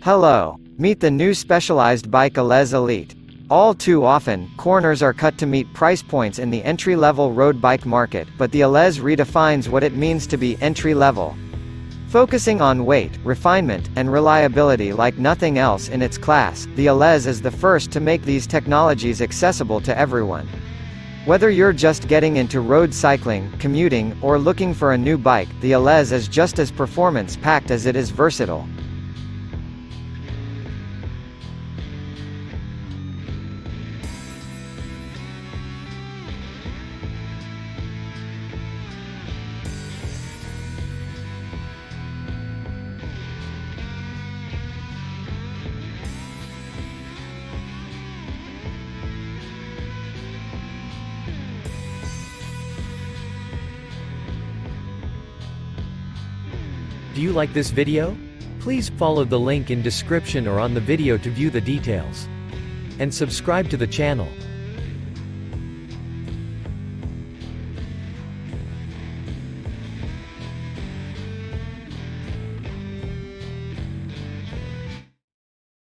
Hello. Meet the new specialized bike Allez Elite. All too often, corners are cut to meet price points in the entry-level road bike market, but the Allez redefines what it means to be entry-level. Focusing on weight, refinement, and reliability like nothing else in its class, the Allez is the first to make these technologies accessible to everyone. Whether you're just getting into road cycling, commuting, or looking for a new bike, the Allez is just as performance-packed as it is versatile. Do you like this video? Please follow the link in description or on the video to view the details. And subscribe to the channel.